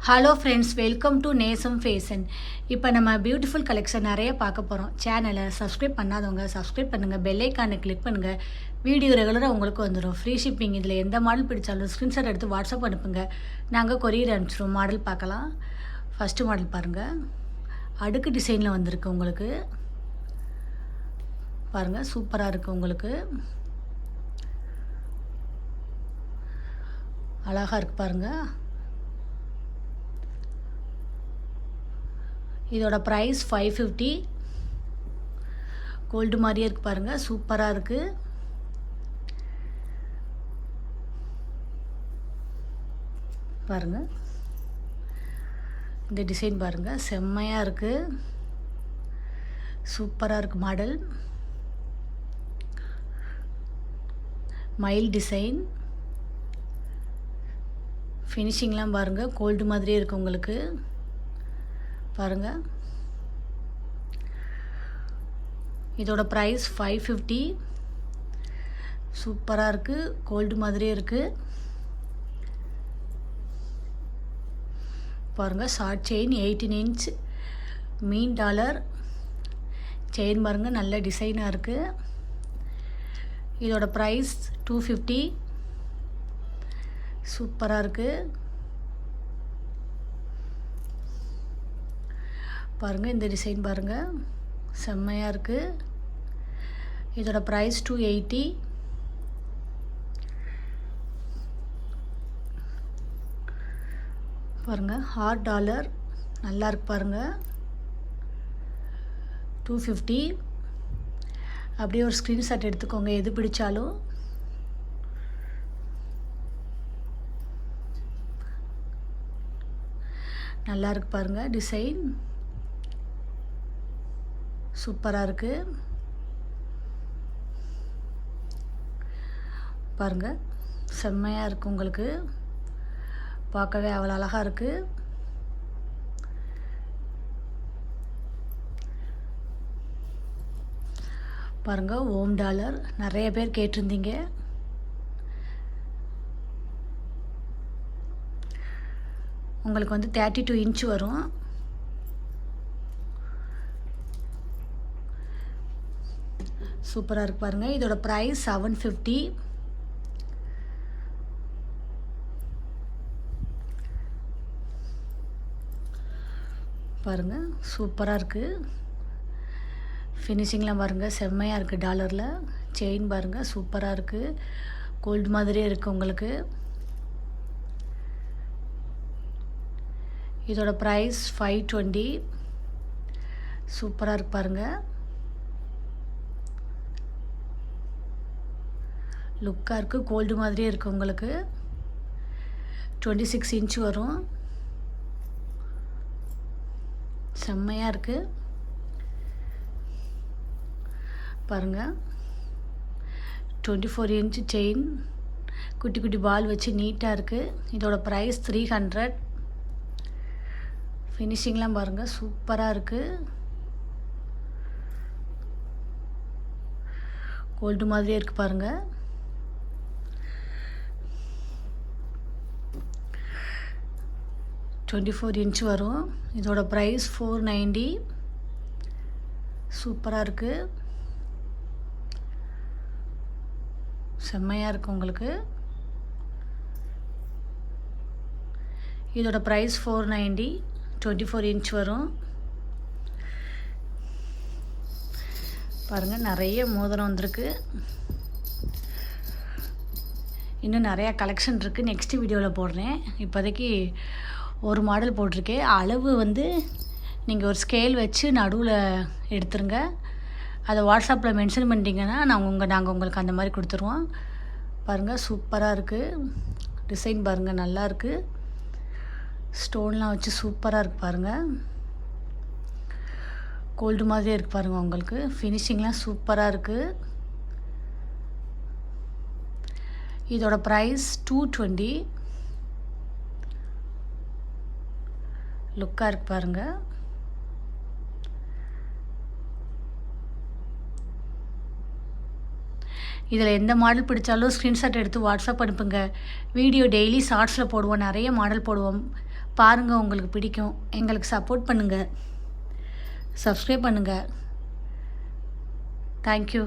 Hello friends, welcome to நேசம் fashion. இப்போ நம்ம பியூட்டிஃபுல் கலெக்ஷன் நிறைய பார்க்க போகிறோம். சேனலை சப்ஸ்கிரைப் பண்ணாதவங்க சப்ஸ்கிரைப் பண்ணுங்கள், பெல் ஐக்கானை கிளிக் பண்ணுங்கள். வீடியோ ரெகுலராக உங்களுக்கு வந்துடும். Free shipping. இதில் எந்த மாடல் பிடிச்சாலும் ஸ்க்ரீன்ஷாட் எடுத்து வாட்ஸ்அப் அனுப்புங்க, நாங்கள் கொரியர் அனுப்பிச்சிடுவோம். மாடல் பார்க்கலாம். ஃபஸ்ட்டு மாடல் பாருங்கள், அடுக்கு டிசைனில் வந்திருக்கு உங்களுக்கு. பாருங்கள், சூப்பராக இருக்குது உங்களுக்கு, அழகாக இருக்குது பாருங்கள். இதோட ப்ரைஸ் 550. கோல்டு மாதிரியே இருக்குது பாருங்கள், சூப்பராக இருக்குது. பாருங்கள், இந்த டிசைன் பாருங்கள், செம்மையாக இருக்குது, சூப்பராக இருக்குது மாடல். மயில் டிசைன், ஃபினிஷிங்லாம் பாருங்கள், கோல்டு மாதிரியே இருக்குது உங்களுக்கு. பாருங்கள், இதோட ப்ரைஸ் 550. சூப்பராக இருக்குது, கோல்டு மாதிரியே இருக்குது. பாருங்கள், ஷார்ட் செயின் 18 இன்ச் மீன் டாலர் செயின் பாருங்கள், நல்ல டிசைனாக இருக்குது. இதோட ப்ரைஸ் 250. சூப்பராக இருக்குது. பாருங்கள், இந்த டிசைன் பாருங்கள், செம்மையாக இருக்குது. இதோட ப்ரைஸ் 280. பாருங்கள், ஹார்ட் டாலர் நல்லா இருக்கு பாருங்கள், 250. அப்படியே ஒரு ஸ்க்ரீன்ஷாட் எடுத்துக்கோங்க எது பிடிச்சாலும். நல்லா இருக்கு பாருங்கள், டிசைன் சூப்பராக இருக்குது. பாருங்கள், செம்மையாக இருக்குது உங்களுக்கு, பார்க்கவே அவ்வளோ அழகாக இருக்குது. பாருங்கள், ஓம் டாலர் நிறைய பேர் கேட்டிருந்தீங்க. உங்களுக்கு வந்து 32 இன்ச் வரும். சூப்பராக இருக்கு பாருங்கள். இதோட ப்ரைஸ் 750. பாருங்கள், சூப்பராக இருக்குது. ஃபினிஷிங்லாம் பாருங்கள், செம்மையாக இருக்குது. டாலரில் செயின் பாருங்கள், சூப்பராக இருக்குது, கோல்டு மாதிரியே இருக்குது உங்களுக்கு. இதோட ப்ரைஸ் 520. சூப்பராக இருக்கு பாருங்கள், லுக்காக இருக்குது, கோல்டு மாதிரியே இருக்குது உங்களுக்கு. 26 இன்ச் வரும், செம்மையாக இருக்குது. பாருங்கள், 24 இன்ச் செயின், குட்டி குட்டி பால் வச்சு நீட்டாக இருக்குது. இதோட ப்ரைஸ் 300. ஃபினிஷிங்லாம் பாருங்கள், சூப்பராக இருக்குது, கோல்டு மாதிரியே இருக்குது பாருங்கள். $24 இன்ச் வரும். இதோட ப்ரைஸ் 490. சூப்பராக இருக்குது, செம்மையாக இருக்குது உங்களுக்கு. இதோட ப்ரைஸ் 490. 24 இன்ச் வரும். பாருங்கள், நிறைய மோதிரம் வந்திருக்கு. இன்னும் நிறையா கலெக்ஷன் இருக்குது, நெக்ஸ்ட் வீடியோவில் போடுறேன். இப்போதைக்கு ஒரு மாடல் போட்டிருக்கேன். அளவு வந்து நீங்கள் ஒரு ஸ்கேல் வச்சு நடுவில் எடுத்துருங்க. அதை வாட்ஸ்அப்பில் மென்ஷன் பண்ணிட்டீங்கன்னா நாங்கள் உங்களுக்கு அந்த மாதிரி கொடுத்துருவோம். பாருங்கள், சூப்பராக இருக்குது. டிசைன் பாருங்கள், நல்லா இருக்குது. ஸ்டோன்லாம் வச்சு சூப்பராக இருக்குது பாருங்கள், கோல்டு மாதிரியே இருக்குது பாருங்கள் உங்களுக்கு. ஃபினிஷிங்லாம் சூப்பராக இருக்குது. இதோட ப்ரைஸ் 220. லுக்காக இருக்குது பாருங்கள். இதில் எந்த மாடல் பிடிச்சாலும் ஸ்க்ரீன்ஷாட் எடுத்து வாட்ஸ்அப் அனுப்புங்க. வீடியோ டெய்லி ஷார்ட்ஸில் போடுவோம், நிறைய மாடல் போடுவோம். பாருங்கள், உங்களுக்கு பிடிக்கும். எங்களுக்கு சப்போர்ட் பண்ணுங்கள், சப்ஸ்கிரைப் பண்ணுங்கள். தேங்க்யூ.